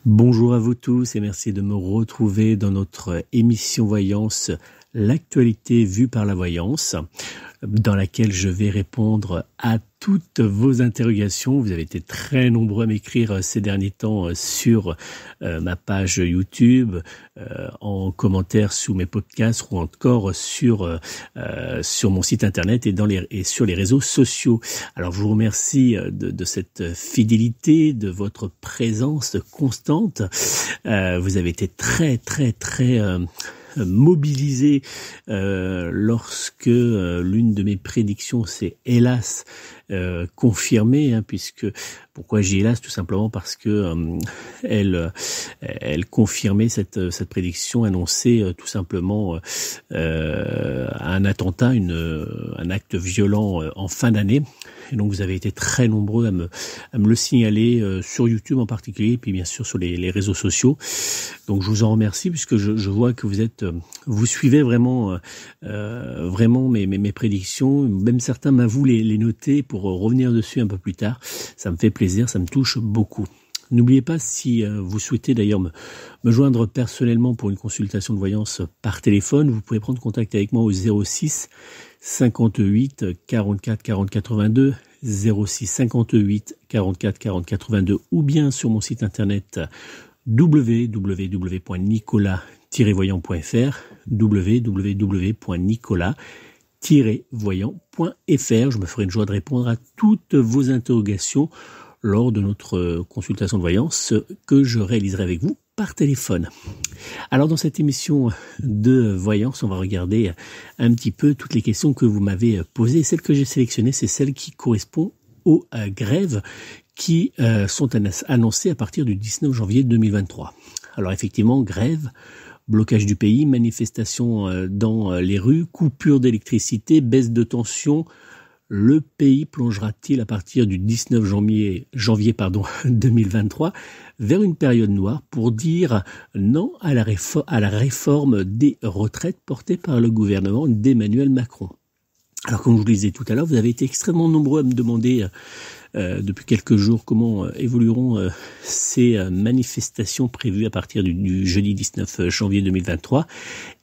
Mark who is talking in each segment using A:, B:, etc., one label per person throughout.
A: Bonjour à vous tous et merci de me retrouver dans notre émission Voyance, l'actualité vue par la voyance, dans laquelle je vais répondre à toutes vos interrogations. Vous avez été très nombreux à m'écrire ces derniers temps sur ma page YouTube, en commentaire sous mes podcasts ou encore sur mon site internet et sur les réseaux sociaux. Alors je vous remercie de cette fidélité, de votre présence constante. Vous avez été très mobilisé lorsque l'une de mes prédictions s'est hélas confirmée, puisque pourquoi j'ai hélas, tout simplement parce que elle confirmait cette prédiction, annonçait tout simplement un attentat, un acte violent en fin d'année. Et donc vous avez été très nombreux à me le signaler sur YouTube en particulier, et puis bien sûr sur les réseaux sociaux. Donc je vous en remercie puisque je vois que vous suivez vraiment mes prédictions. Même certains m'avouent les noter pour revenir dessus un peu plus tard. Ça me fait plaisir, ça me touche beaucoup. N'oubliez pas, si vous souhaitez d'ailleurs me joindre personnellement pour une consultation de voyance par téléphone, vous pouvez prendre contact avec moi au 06 58 44 40 82, 06 58 44 40 82, ou bien sur mon site internet www.nicolas-voyant.fr, www.nicolas-voyant.fr. Je me ferai une joie de répondre à toutes vos interrogations lors de notre consultation de voyance que je réaliserai avec vous par téléphone. Alors dans cette émission de voyance, on va regarder un petit peu toutes les questions que vous m'avez posées. Celle que j'ai sélectionnée, c'est celle qui correspond aux grèves qui sont annoncées à partir du 19 janvier 2023. Alors effectivement, grève, blocage du pays, manifestations dans les rues, coupure d'électricité, baisse de tension. Le pays plongera-t-il à partir du 19 janvier 2023 vers une période noire pour dire non à la réforme des retraites portée par le gouvernement d'Emmanuel Macron? Alors comme je vous le disais tout à l'heure, vous avez été extrêmement nombreux à me demander depuis quelques jours comment évolueront ces manifestations prévues à partir du jeudi 19 janvier 2023.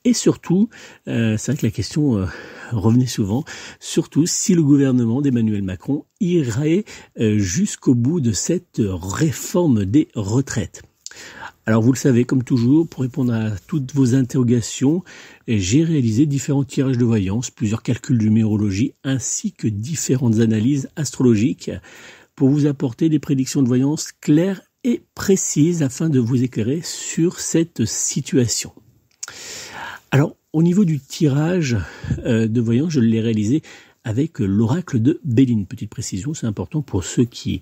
A: Et surtout, c'est vrai que la question revenait souvent, surtout si le gouvernement d'Emmanuel Macron irait jusqu'au bout de cette réforme des retraites. Alors vous le savez, comme toujours, pour répondre à toutes vos interrogations, j'ai réalisé différents tirages de voyance, plusieurs calculs de numérologie, ainsi que différentes analyses astrologiques pour vous apporter des prédictions de voyance claires et précises afin de vous éclairer sur cette situation. Alors, au niveau du tirage de voyance, je l'ai réalisé avec l'oracle de Béline. Petite précision, c'est important pour ceux qui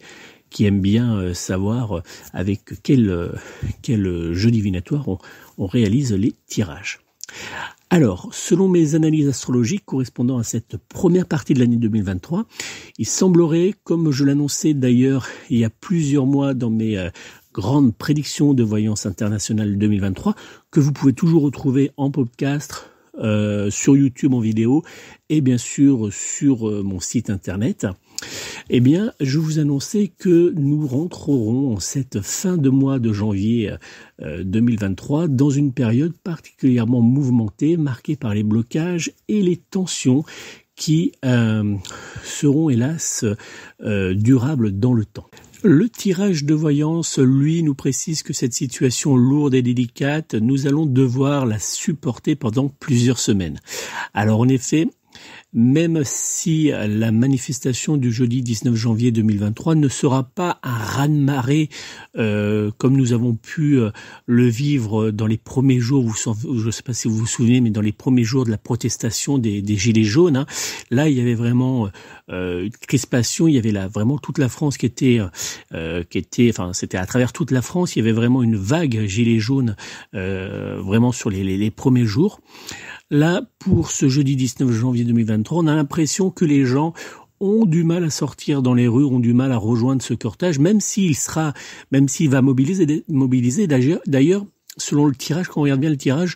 A: aiment bien savoir avec quel jeu divinatoire on réalise les tirages. Alors, selon mes analyses astrologiques correspondant à cette première partie de l'année 2023, il semblerait, comme je l'annonçais d'ailleurs il y a plusieurs mois dans mes grandes prédictions de voyance internationale 2023, que vous pouvez toujours retrouver en podcast, sur YouTube en vidéo et bien sûr sur mon site internet. Eh bien, je vous annonçais que nous rentrerons en cette fin de mois de janvier 2023 dans une période particulièrement mouvementée, marquée par les blocages et les tensions qui seront hélas durables dans le temps. Le tirage de voyance, lui, nous précise que cette situation lourde et délicate, nous allons devoir la supporter pendant plusieurs semaines. Alors en effet, même si la manifestation du jeudi 19 janvier 2023 ne sera pas un raz-de-marée comme nous avons pu le vivre dans les premiers jours, je ne sais pas si vous vous souvenez, mais dans les premiers jours de la protestation des Gilets jaunes, là il y avait vraiment une crispation, il y avait vraiment toute la France qui était, enfin c'était à travers toute la France, il y avait vraiment une vague Gilets jaunes vraiment sur les premiers jours. Là, pour ce jeudi 19 janvier 2023, on a l'impression que les gens ont du mal à sortir dans les rues, ont du mal à rejoindre ce cortège, même s'il va mobiliser. D'ailleurs, selon le tirage, quand on regarde bien le tirage,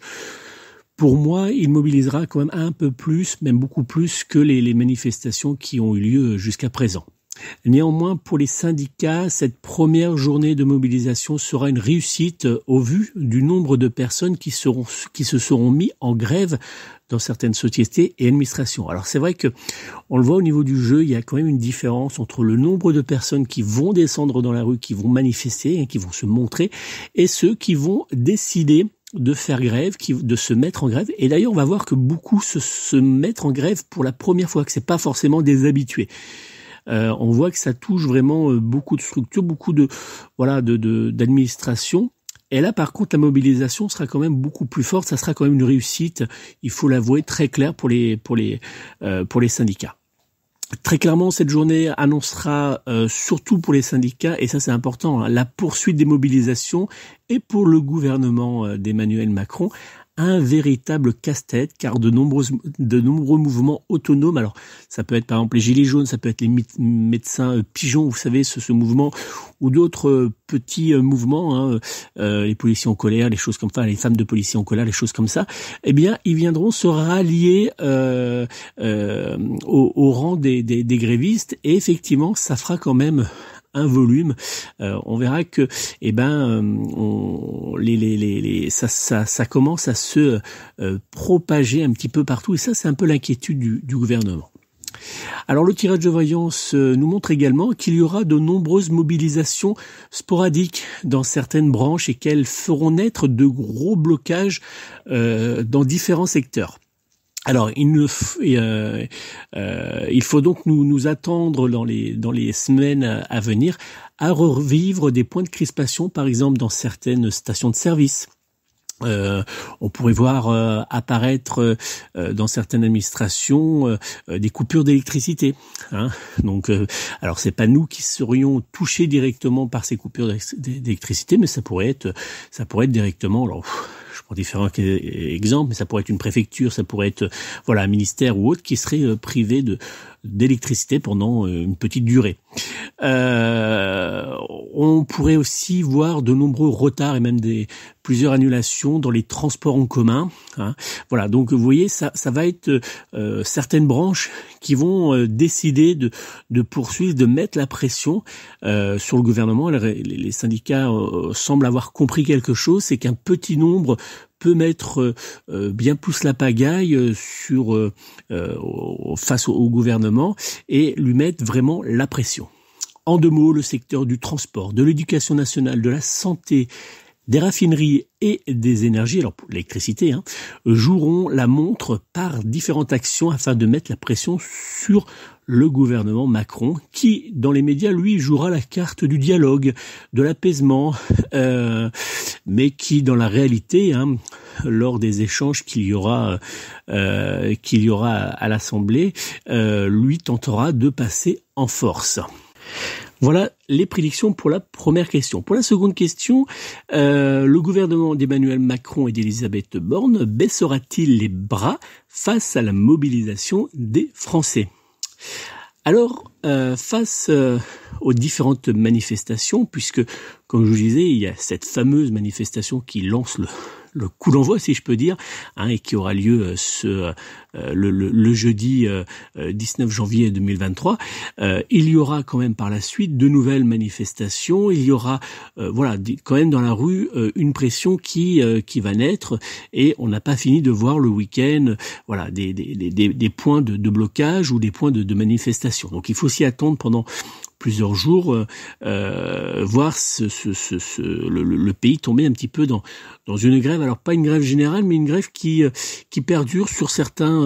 A: pour moi, il mobilisera quand même un peu plus, même beaucoup plus que les manifestations qui ont eu lieu jusqu'à présent. Néanmoins, pour les syndicats, cette première journée de mobilisation sera une réussite au vu du nombre de personnes qui se seront mis en grève dans certaines sociétés et administrations. Alors c'est vrai que on le voit au niveau du jeu, il y a quand même une différence entre le nombre de personnes qui vont descendre dans la rue, qui vont manifester, qui vont se montrer, et ceux qui vont décider de faire grève, de se mettre en grève. Et d'ailleurs, on va voir que beaucoup se mettent en grève pour la première fois, que c'est pas forcément des habitués. On voit que ça touche vraiment beaucoup de structures, beaucoup d'administration. Et là, par contre, la mobilisation sera quand même beaucoup plus forte. Ça sera quand même une réussite, il faut l'avouer, très claire pour les syndicats. Très clairement, cette journée annoncera, surtout pour les syndicats, et ça c'est important, la poursuite des mobilisations, et pour le gouvernement d'Emmanuel Macron, un véritable casse-tête, car de nombreux mouvements autonomes, alors ça peut être par exemple les Gilets jaunes, ça peut être les médecins pigeons, vous savez, ce mouvement, ou d'autres petits mouvements, les policiers en colère, les choses comme ça, les femmes de policiers en colère, les choses comme ça, eh bien, ils viendront se rallier au rang des grévistes, et effectivement, ça fera quand même un volume. On verra que ça commence à se propager un petit peu partout, et ça c'est un peu l'inquiétude du gouvernement. Alors le tirage de voyance nous montre également qu'il y aura de nombreuses mobilisations sporadiques dans certaines branches et qu'elles feront naître de gros blocages dans différents secteurs. Alors, il faut donc nous attendre dans les semaines à venir à revivre des points de crispation, par exemple dans certaines stations de service. On pourrait voir apparaître dans certaines administrations des coupures d'électricité. Donc, alors c'est pas nous qui serions touchés directement par ces coupures d'électricité, mais ça pourrait être directement. Alors, je prends différents exemples, mais ça pourrait être une préfecture, ça pourrait être un ministère ou autre qui serait privé d'électricité pendant une petite durée. On pourrait aussi voir de nombreux retards et même plusieurs annulations dans les transports en commun. Voilà, donc vous voyez, ça va être certaines branches qui vont décider de poursuivre, de mettre la pression sur le gouvernement. Les syndicats semblent avoir compris quelque chose, c'est qu'un petit nombre peut mettre bien plus la pagaille face au gouvernement et lui mettre vraiment la pression. En deux mots, le secteur du transport, de l'éducation nationale, de la santé, des raffineries et des énergies, alors pour l'électricité, joueront la montre par différentes actions afin de mettre la pression sur le gouvernement Macron, qui, dans les médias, lui, jouera la carte du dialogue, de l'apaisement, mais qui, dans la réalité, lors des échanges qu'il y aura à l'Assemblée, lui tentera de passer en force. Voilà les prédictions pour la première question. Pour la seconde question, le gouvernement d'Emmanuel Macron et d'Elisabeth Borne baissera-t-il les bras face à la mobilisation des Français ? Alors, face aux différentes manifestations, puisque, comme je vous disais, il y a cette fameuse manifestation qui lance le coup d'envoi, si je peux dire, et qui aura lieu le jeudi 19 janvier 2023. Il y aura quand même par la suite de nouvelles manifestations. Il y aura quand même dans la rue une pression qui va naître, et on n'a pas fini de voir le week-end des points de blocage ou des points de manifestation. Donc il faut s'y attendre pendant plusieurs jours, voir le pays tomber un petit peu dans une grève. Alors pas une grève générale, mais une grève qui perdure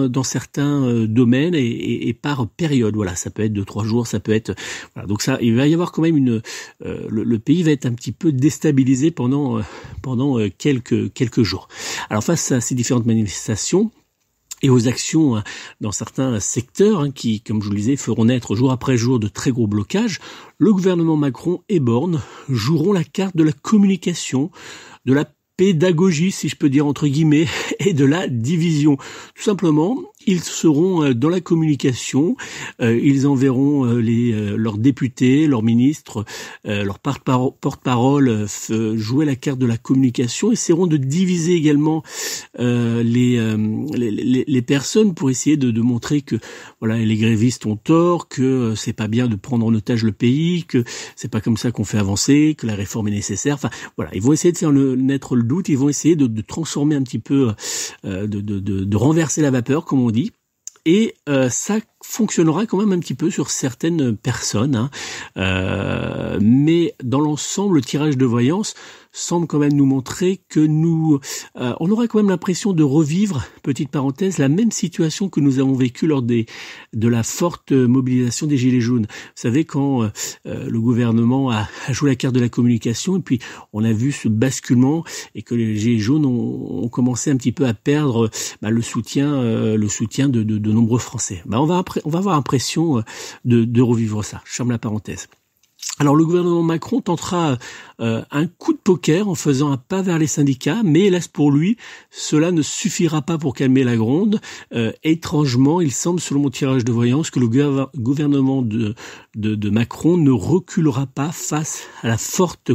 A: dans certains domaines et par période. Voilà, ça peut être 2-3 jours, ça peut être. Voilà, donc ça, il va y avoir quand même le pays va être un petit peu déstabilisé pendant quelques jours. Alors face à ces différentes manifestations et aux actions dans certains secteurs qui, comme je vous le disais, feront naître jour après jour de très gros blocages, le gouvernement Macron et Borne joueront la carte de la communication, de la pédagogie, si je peux dire entre guillemets, et de la division. Tout simplement, ils seront dans la communication, ils enverront leurs députés, leurs ministres, leurs porte-parole jouer la carte de la communication, essaieront de diviser également les personnes pour essayer de montrer que voilà, les grévistes ont tort, que c'est pas bien de prendre en otage le pays, que c'est pas comme ça qu'on fait avancer, que la réforme est nécessaire. Enfin voilà, ils vont essayer de faire naître le doute, ils vont essayer de transformer un petit peu, de renverser la vapeur, comme on dit. Et ça fonctionnera quand même un petit peu sur certaines personnes, hein. Mais dans l'ensemble, le tirage de voyance semble quand même nous montrer que on aura quand même l'impression de revivre, petite parenthèse, la même situation que nous avons vécue lors de la forte mobilisation des Gilets jaunes. Vous savez, quand le gouvernement a joué la carte de la communication, et puis on a vu ce basculement, et que les Gilets jaunes ont commencé un petit peu à perdre le soutien de nombreux Français. On va avoir l'impression de revivre ça. Je ferme la parenthèse. Alors le gouvernement Macron tentera un coup de poker en faisant un pas vers les syndicats, mais hélas pour lui, cela ne suffira pas pour calmer la gronde. Étrangement, il semble, selon mon tirage de voyance, que le gouvernement de Macron ne reculera pas face à la forte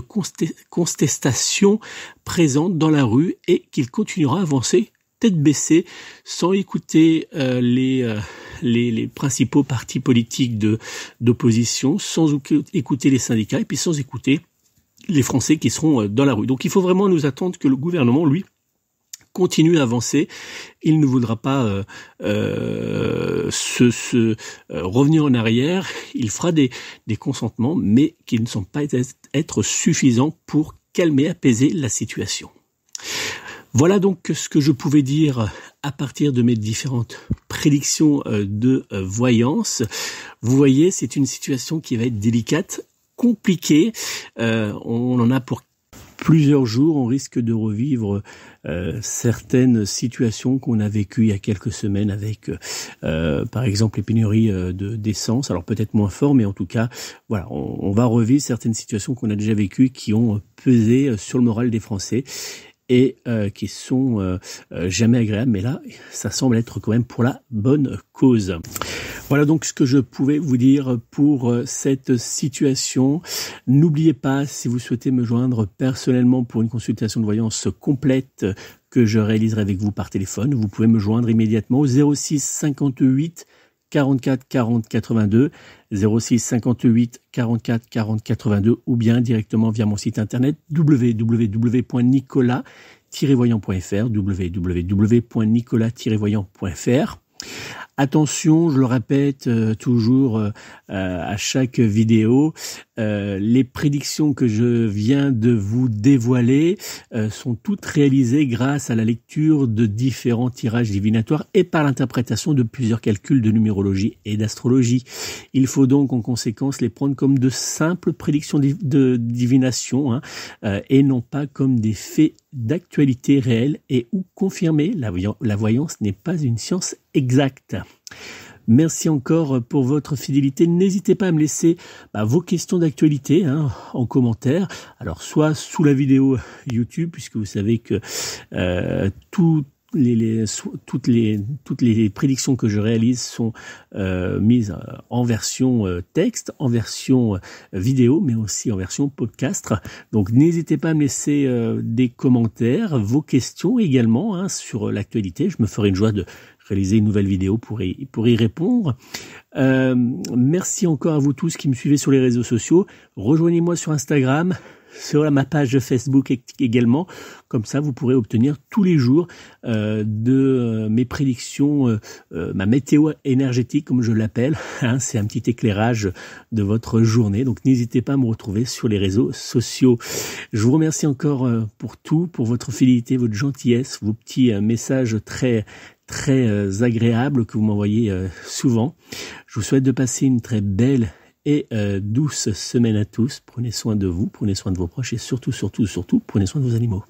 A: contestation présente dans la rue et qu'il continuera à avancer tête baissée, sans écouter les principaux partis politiques d'opposition, sans écouter les syndicats et puis sans écouter les Français qui seront dans la rue. Donc il faut vraiment nous attendre que le gouvernement, lui, continue à avancer. Il ne voudra pas revenir en arrière. Il fera des consentements, mais qui ne semblent pas être suffisants pour calmer, apaiser la situation. Voilà donc ce que je pouvais dire à partir de mes différentes prédictions de voyance. Vous voyez, c'est une situation qui va être délicate, compliquée. On en a pour plusieurs jours. On risque de revivre certaines situations qu'on a vécues il y a quelques semaines avec, par exemple, les pénuries d'essence. Alors peut-être moins fort, mais en tout cas, voilà, on va revivre certaines situations qu'on a déjà vécues qui ont pesé sur le moral des Français. Et qui sont jamais agréables, mais là, ça semble être quand même pour la bonne cause. Voilà donc ce que je pouvais vous dire pour cette situation. N'oubliez pas, si vous souhaitez me joindre personnellement pour une consultation de voyance complète que je réaliserai avec vous par téléphone, vous pouvez me joindre immédiatement au 06 58 44 40 82, 06 58 44 40 82 ou bien directement via mon site internet www.nicolas-voyant.fr www.nicolas-voyant.fr. Attention, je le répète toujours à chaque vidéo, les prédictions que je viens de vous dévoiler sont toutes réalisées grâce à la lecture de différents tirages divinatoires et par l'interprétation de plusieurs calculs de numérologie et d'astrologie. Il faut donc en conséquence les prendre comme de simples prédictions de divination et non pas comme des faits d'actualité réelle et ou confirmée. La voyance n'est pas une science exacte. Merci encore pour votre fidélité. N'hésitez pas à me laisser vos questions d'actualité en commentaire. Alors soit sous la vidéo YouTube, puisque vous savez que toutes les prédictions que je réalise sont mises en version texte, en version vidéo, mais aussi en version podcast. Donc n'hésitez pas à me laisser des commentaires, vos questions également sur l'actualité. Je me ferai une joie de réaliser une nouvelle vidéo pour y répondre. Merci encore à vous tous qui me suivez sur les réseaux sociaux. Rejoignez-moi sur Instagram, sur ma page Facebook également. Comme ça, vous pourrez obtenir tous les jours de mes prédictions, ma météo énergétique, comme je l'appelle. C'est un petit éclairage de votre journée. Donc, n'hésitez pas à me retrouver sur les réseaux sociaux. Je vous remercie encore pour tout, pour votre fidélité, votre gentillesse, vos petits messages très agréables que vous m'envoyez souvent. Je vous souhaite de passer une très belle et douce semaine à tous. Prenez soin de vous, prenez soin de vos proches et surtout, prenez soin de vos animaux.